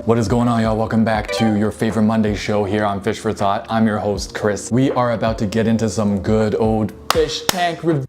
What is going on, y'all? Welcome back to your favorite Monday show here on Fish for Thought. I'm your host, Chris. We are about to get into some good old fish tank review.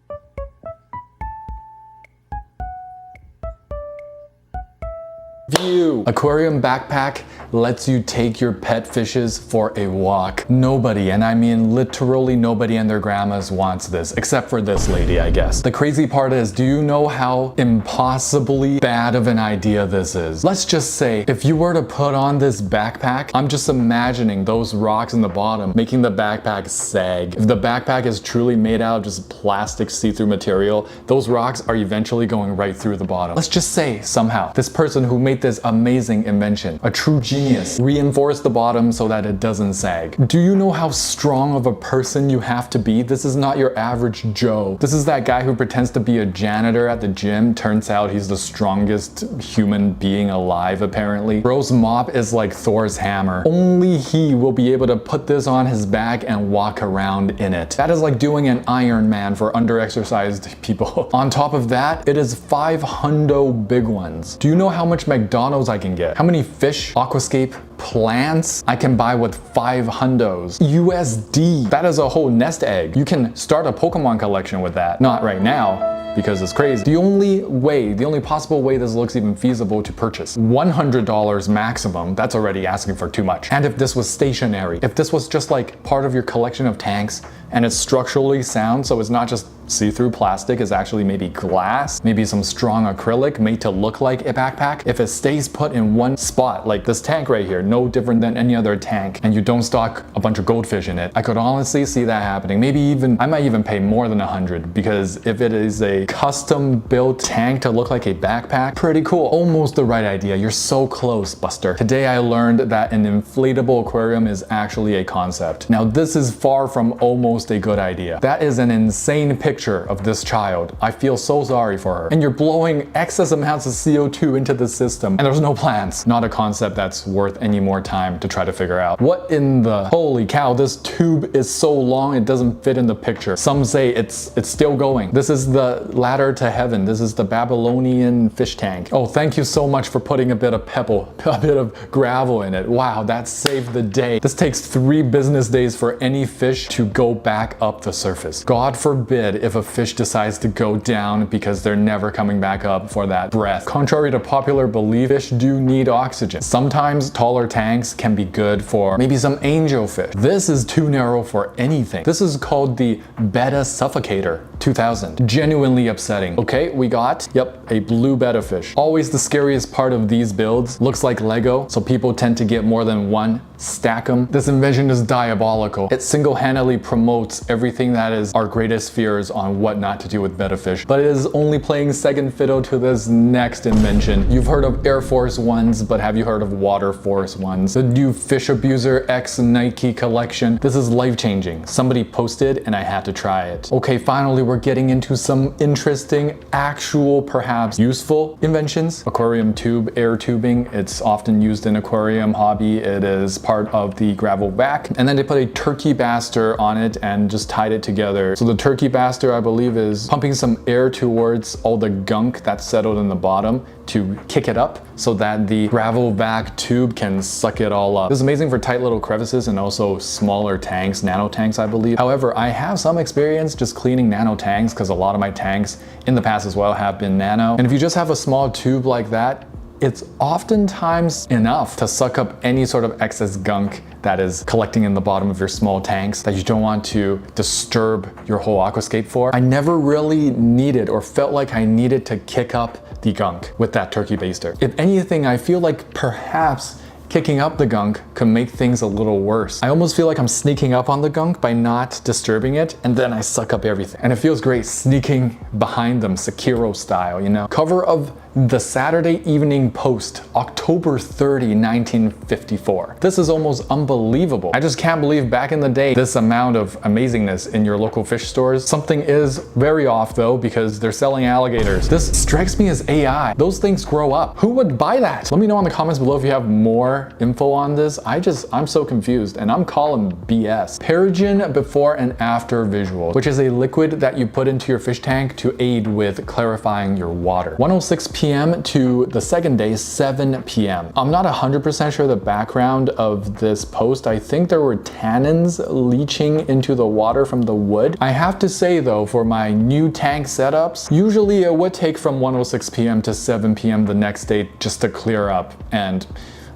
Aquarium backpack lets you take your pet fishes for a walk. Nobody, and I mean literally nobody and their grandmas wants this, except for this lady, I guess. The crazy part is, do you know how impossibly bad of an idea this is? Let's just say, if you were to put on this backpack, I'm just imagining those rocks in the bottom making the backpack sag. If the backpack is truly made out of just plastic see-through material, those rocks are eventually going right through the bottom. Let's just say, somehow, this person who made this amazing invention, a true genius, reinforced the bottom so that it doesn't sag. Do you know how strong of a person you have to be? This is not your average Joe. This is that guy who pretends to be a janitor at the gym. Turns out he's the strongest human being alive, apparently. Bro's mop is like Thor's hammer. Only he will be able to put this on his back and walk around in it. That is like doing an Iron Man for under-exercised people. On top of that, it is 5 hundo big ones. Do you know how much McDonald's I can get? How many fish, aquascape, plants I can buy with 5 hundos? USD. That is a whole nest egg. You can start a Pokemon collection with that. Not right now, because it's crazy. The only possible way this looks even feasible to purchase, $100 maximum. That's already asking for too much. And if this was stationary, if this was just like part of your collection of tanks and it's structurally sound, so it's not just see-through plastic, it's actually maybe glass, maybe some strong acrylic made to look like a backpack. If it stays put in one spot, like this tank right here, no different than any other tank, and you don't stock a bunch of goldfish in it, I could honestly see that happening. Maybe even, I might even pay more than 100, because if it is a custom built tank to look like a backpack, pretty cool. Almost the right idea. You're so close, Buster. Today I learned that an inflatable aquarium is actually a concept. Now this is far from almost a good idea. That is an insane picture of this child. I feel so sorry for her. And you're blowing excess amounts of CO2 into the system, and there's no plants. Not a concept that's worth any more time to try to figure out. What in the holy cow? This tube is so long it doesn't fit in the picture. Some say it's still going. This is the ladder to heaven. This is the Babylonian fish tank. Oh, thank you so much for putting a bit of pebble, a bit of gravel in it. Wow, that saved the day. This takes 3 business days for any fish to go back up the surface. God forbid if a fish decides to go down because they're never coming back up for that breath. Contrary to popular belief, fish do need oxygen. Sometimes taller tanks can be good for maybe some angelfish. This is too narrow for anything. This is called the Betta Suffocator 2000. Genuinely upsetting. Okay, we got, a blue betta fish. Always the scariest part of these builds. Looks like Lego, so people tend to get more than one, stack them. This invention is diabolical. It single-handedly promotes everything that is our greatest fears on what not to do with betta fish, but it is only playing second fiddle to this next invention. You've heard of Air Force Ones, but have you heard of Water Force Ones? The new Fish Abuser X Nike collection. This is life-changing. Somebody posted and I had to try it. Okay, finally we're getting into some interesting, actual, perhaps useful inventions. Aquarium tube, air tubing. It's often used in aquarium hobby. It is part of the gravel back. And then they put a turkey baster on it and just tied it together. So the turkey baster, I believe, is pumping some air towards all the gunk that's settled in the bottom to kick it up so that the gravel back tube can suck it all up. This is amazing for tight little crevices and also smaller tanks, nano tanks, I believe. However, I have some experience just cleaning nano tanks because a lot of my tanks in the past as well have been nano. And if you just have a small tube like that, it's oftentimes enough to suck up any sort of excess gunk that is collecting in the bottom of your small tanks that you don't want to disturb your whole aquascape for. I never really needed or felt like I needed to kick up the gunk with that turkey baster. If anything, I feel like perhaps kicking up the gunk could make things a little worse. I almost feel like I'm sneaking up on the gunk by not disturbing it, and then I suck up everything. And it feels great sneaking behind them, Sekiro style, you know? Cover of the Saturday Evening Post, October 30, 1954. This is almost unbelievable. I just can't believe back in the day, this amount of amazingness in your local fish stores. Something is very off though, because they're selling alligators. This strikes me as AI. Those things grow up. Who would buy that? Let me know in the comments below if you have more info on this. I'm so confused, and I'm calling BS. Perogen before and after visual, which is a liquid that you put into your fish tank to aid with clarifying your water. 106 p.m. to the second day, 7 p.m. I'm not 100% sure the background of this post. I think there were tannins leaching into the water from the wood. I have to say though, for my new tank setups, usually it would take from 1:06 p.m. to 7 p.m. the next day just to clear up, and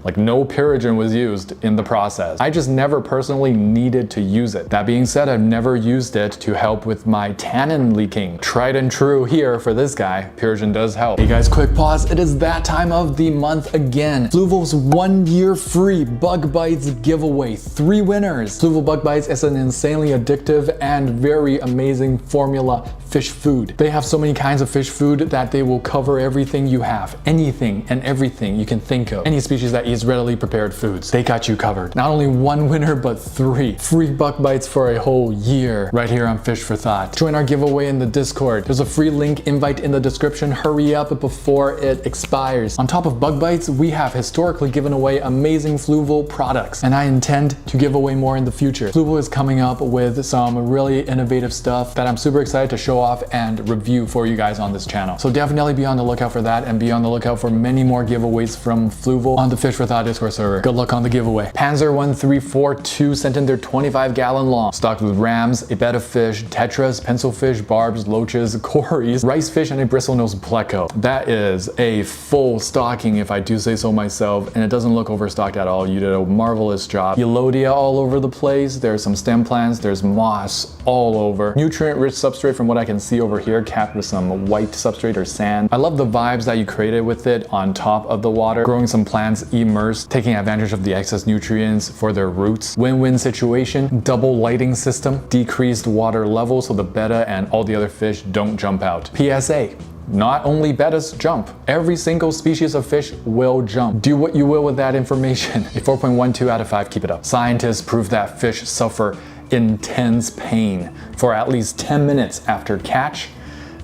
like no pyrogen was used in the process. I just never personally needed to use it. That being said, I've never used it to help with my tannin leaking. Tried and true here for this guy, pyrogen does help. Hey guys, quick pause. It is that time of the month again. Fluval's 1 year free Bug Bites giveaway. 3 winners. Fluval Bug Bites is an insanely addictive and very amazing formula fish food. They have so many kinds of fish food that they will cover everything you have. Anything and everything you can think of. Any species that eats readily prepared foods. They got you covered. Not only 1 winner, but 3 free Bug Bites for a whole year right here on Fish for Thought. Join our giveaway in the Discord. There's a free link invite in the description. Hurry up before it expires. On top of Bug Bites, we have historically given away amazing Fluval products, and I intend to give away more in the future. Fluval is coming up with some really innovative stuff that I'm super excited to show off and review for you guys on this channel. So definitely be on the lookout for that, and be on the lookout for many more giveaways from Fluval on the Fish for Thought Discord server. Good luck on the giveaway. Panzer1342 sent in their 25-gallon long, stocked with rams, a betta fish, tetras, pencilfish, barbs, loaches, cories, rice fish, and a bristlenose pleco. That is a full stocking if I do say so myself, and it doesn't look overstocked at all. You did a marvelous job. Elodia all over the place. There's some stem plants, there's moss all over. Nutrient-rich substrate from what I can see over here, capped with some white substrate or sand. I love the vibes that you created with it on top of the water. Growing some plants immersed, taking advantage of the excess nutrients for their roots. Win-win situation, double lighting system, decreased water level so the betta and all the other fish don't jump out. PSA. Not only bettas jump, every single species of fish will jump. Do what you will with that information. A 4.12 out of 5, keep it up. Scientists prove that fish suffer intense pain for at least 10 minutes after catch.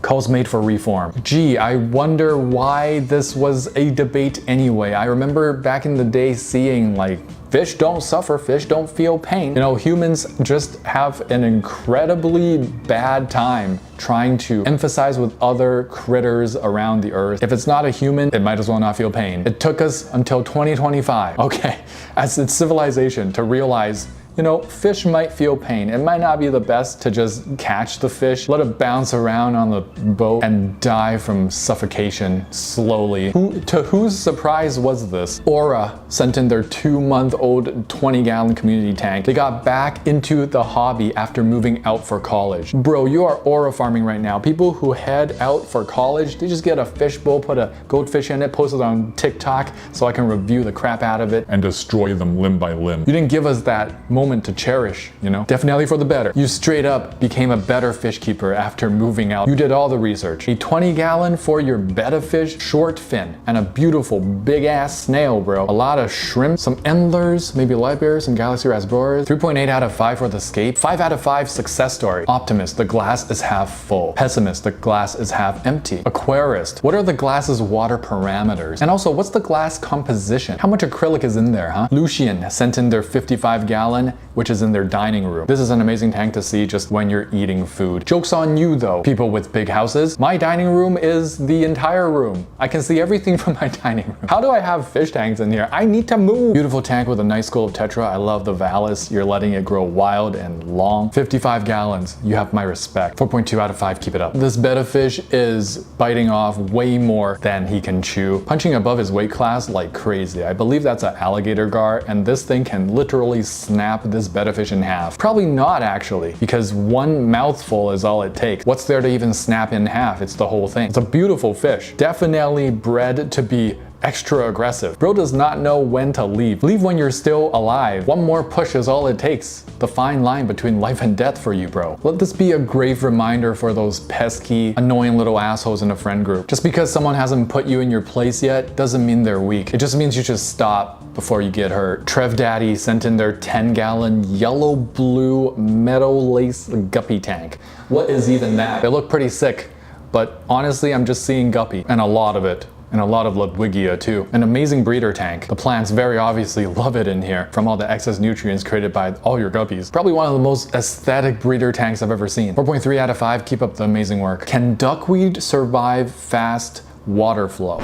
Calls made for reform. Gee, I wonder why this was a debate anyway. I remember back in the day seeing like, fish don't suffer, fish don't feel pain. You know, humans just have an incredibly bad time trying to emphasize with other critters around the earth. If it's not a human, it might as well not feel pain. It took us until 2025, okay, as its civilization to realize, you know, fish might feel pain. It might not be the best to just catch the fish, let it bounce around on the boat and die from suffocation slowly. To whose surprise was this? Aura sent in their 2-month-old 20-gallon community tank. They got back into the hobby after moving out for college. Bro, you are aura farming right now. People who head out for college, they just get a fish bowl, put a goldfish in it, post it on TikTok so I can review the crap out of it and destroy them limb by limb. You didn't give us that moment to cherish, you know? Definitely for the better. You straight up became a better fish keeper after moving out. You did all the research. A 20-gallon for your betta fish, short fin, and a beautiful big ass snail, bro. A lot of shrimp, some endlers, maybe light bears, and galaxy rasboras. 3.8 out of 5 for the scape. 5 out of 5 success story. Optimist, the glass is half full. Pessimist, the glass is half empty. Aquarist, what are the glass's water parameters? And also, what's the glass composition? How much acrylic is in there, huh? Lucian sent in their 55-gallon, which is in their dining room. This is an amazing tank to see just when you're eating food. Joke's on you though, people with big houses. My dining room is the entire room. I can see everything from my dining room. How do I have fish tanks in here? I need to move. Beautiful tank with a nice school of tetra. I love the Valis. You're letting it grow wild and long. 55 gallons. You have my respect. 4.2 out of 5. Keep it up. This betta fish is biting off way more than he can chew, punching above his weight class like crazy. I believe that's an alligator gar, and this thing can literally snap this betta fish in half. Probably not actually, because one mouthful is all it takes. What's there to even snap in half? It's the whole thing. It's a beautiful fish. Definitely bred to be extra aggressive. Bro does not know when to leave. Leave when you're still alive. One more push is all it takes. The fine line between life and death for you, bro. Let this be a grave reminder for those pesky, annoying little assholes in a friend group. Just because someone hasn't put you in your place yet doesn't mean they're weak. It just means you should stop before you get hurt. Trev Daddy sent in their 10-gallon yellow-blue metal lace guppy tank. What is even that? They look pretty sick, but honestly, I'm just seeing guppy, and a lot of it. And a lot of Ludwigia too. An amazing breeder tank. The plants very obviously love it in here from all the excess nutrients created by all your guppies. Probably one of the most aesthetic breeder tanks I've ever seen. 4.3 out of 5, keep up the amazing work. Can duckweed survive fast water flow.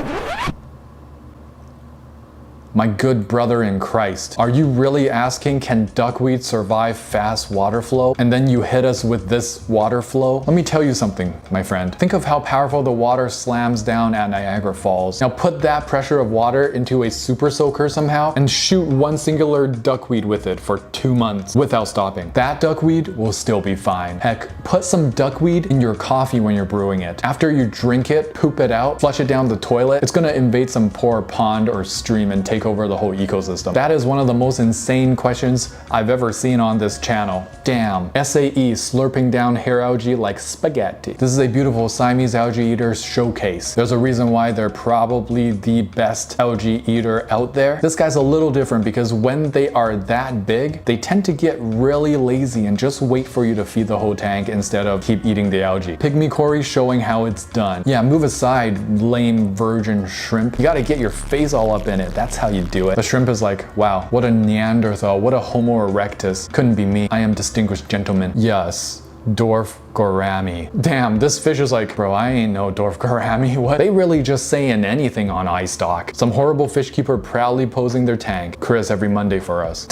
My good brother in Christ, are you really asking, can duckweed survive fast water flow? And then you hit us with this water flow? Let me tell you something, my friend. Think of how powerful the water slams down at Niagara Falls. Now put that pressure of water into a super soaker somehow and shoot one singular duckweed with it for 2 months without stopping. That duckweed will still be fine. Heck, put some duckweed in your coffee when you're brewing it. After you drink it, poop it out, flush it down the toilet, it's gonna invade some poor pond or stream and take over the whole ecosystem. That is one of the most insane questions I've ever seen on this channel. Damn. SAE, slurping down hair algae like spaghetti. This is a beautiful Siamese algae eater showcase. There's a reason why they're probably the best algae eater out there. This guy's a little different because when they are that big, they tend to get really lazy and just wait for you to feed the whole tank instead of keep eating the algae. Pygmy Cory showing how it's done. Yeah, move aside, lame virgin shrimp. You gotta get your face all up in it. That's how you do it. The shrimp is like, wow, what a Neanderthal, what a Homo erectus. Couldn't be me. I am distinguished gentleman. Yes. Dwarf gourami. Damn, this fish is like, bro, I ain't no dwarf gourami. What? They really just saying anything on iStock. Some horrible fish keeper proudly posing their tank. Chris every Monday for us.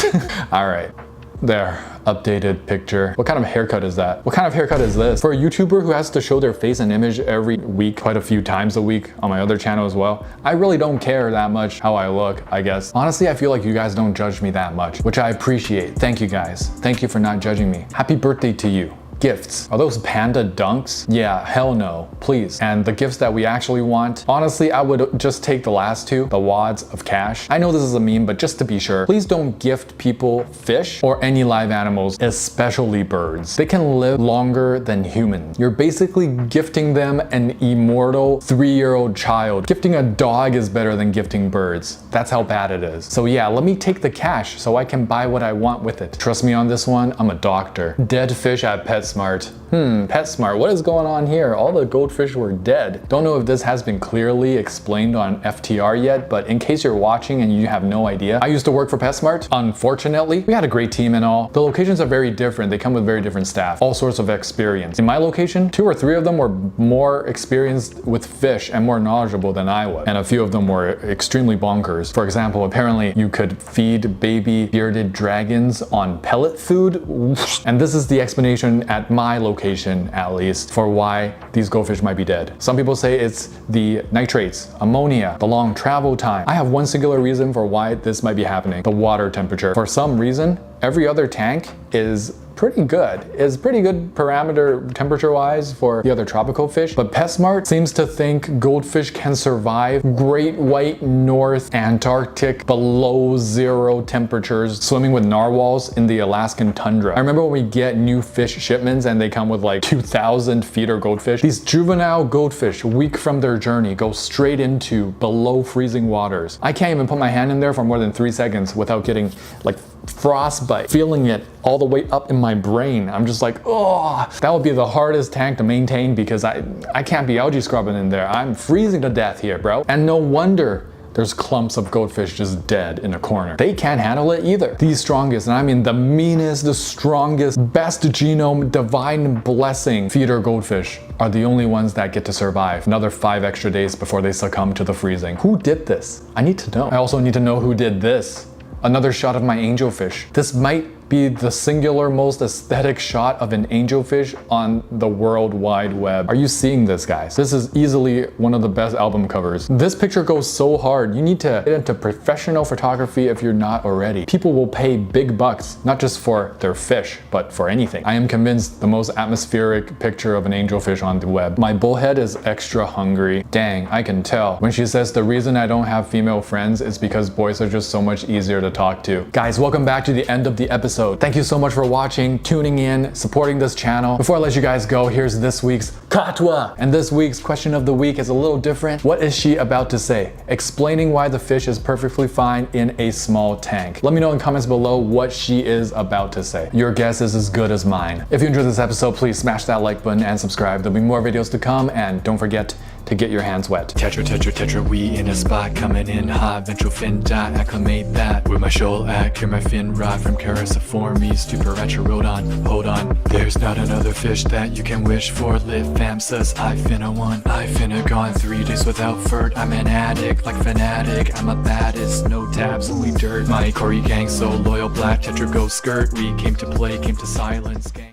All right. There, updated picture. What kind of haircut is that? What kind of haircut is this? For a YouTuber who has to show their face and image every week, quite a few times a week on my other channel as well, I really don't care that much how I look, I guess. Honestly, I feel like you guys don't judge me that much, which I appreciate. Thank you guys. Thank you for not judging me. Happy birthday to you. Gifts. Are those panda dunks? Yeah, hell no, please. And the gifts that we actually want, honestly, I would just take the last two, the wads of cash. I know this is a meme, but just to be sure, please don't gift people fish or any live animals, especially birds. They can live longer than humans. You're basically gifting them an immortal 3-year-old child. Gifting a dog is better than gifting birds. That's how bad it is. So yeah, let me take the cash so I can buy what I want with it. Trust me on this one, I'm a doctor. Dead fish at PetSmart. PetSmart, what is going on here? All the goldfish were dead. Don't know if this has been clearly explained on FTR yet, but in case you're watching and you have no idea, I used to work for PetSmart. Unfortunately, we had a great team and all. The locations are very different. They come with very different staff, all sorts of experience. In my location, 2 or 3 of them were more experienced with fish and more knowledgeable than I was. And a few of them were extremely bonkers. For example, apparently you could feed baby bearded dragons on pellet food. And this is the explanation at my location, at least, for why these goldfish might be dead. Some people say it's the nitrates, ammonia, the long travel time. I have one singular reason for why this might be happening: the water temperature. For some reason, every other tank is pretty good. It's pretty good parameter temperature-wise for the other tropical fish, but PetSmart seems to think goldfish can survive Great White North Antarctic below 0 temperatures, swimming with narwhals in the Alaskan tundra. I remember when we get new fish shipments and they come with like 2,000 feeder goldfish. These juvenile goldfish, weak from their journey, go straight into below freezing waters. I can't even put my hand in there for more than 3 seconds without getting like frostbite, feeling it all the way up in my brain. I'm just like, oh, that would be the hardest tank to maintain because I can't be algae scrubbing in there. I'm freezing to death here, bro. And no wonder there's clumps of goldfish just dead in a corner. They can't handle it either. The strongest, and I mean the meanest, the strongest, best genome, divine blessing feeder goldfish are the only ones that get to survive another 5 extra days before they succumb to the freezing. Who did this? I need to know. I also need to know who did this. Another shot of my angelfish. This might be the singular most aesthetic shot of an angelfish on the World Wide Web. Are you seeing this, guys? This is easily one of the best album covers. This picture goes so hard. You need to get into professional photography if you're not already. People will pay big bucks, not just for their fish, but for anything. I am convinced the most atmospheric picture of an angelfish on the web. My bullhead is extra hungry. Dang, I can tell. When she says the reason I don't have female friends is because boys are just so much easier to talk to. Guys, welcome back to the end of the episode. Thank you so much for watching, tuning in, supporting this channel. Before I let you guys go, here's this week's Katwa. And this week's question of the week is a little different. What is she about to say? Explaining why the fish is perfectly fine in a small tank. Let me know in comments below what she is about to say. Your guess is as good as mine. If you enjoyed this episode, please smash that like button and subscribe. There'll be more videos to come, and don't forget to get your hands wet. Tetra, tetra, tetra, we in a spot, coming in hot, ventral fin dot, acclimate that. With my shoal at, clear my fin rod from Cariciformes to Paracherodon. Hold on, there's not another fish that you can wish for. Lit fam says I finna one, I finna gone 3 days without furt. I'm an addict, like fanatic, I'm a baddest, no tabs, only dirt. My Corey gang so loyal, black tetra go skirt. We came to play, came to silence, gang.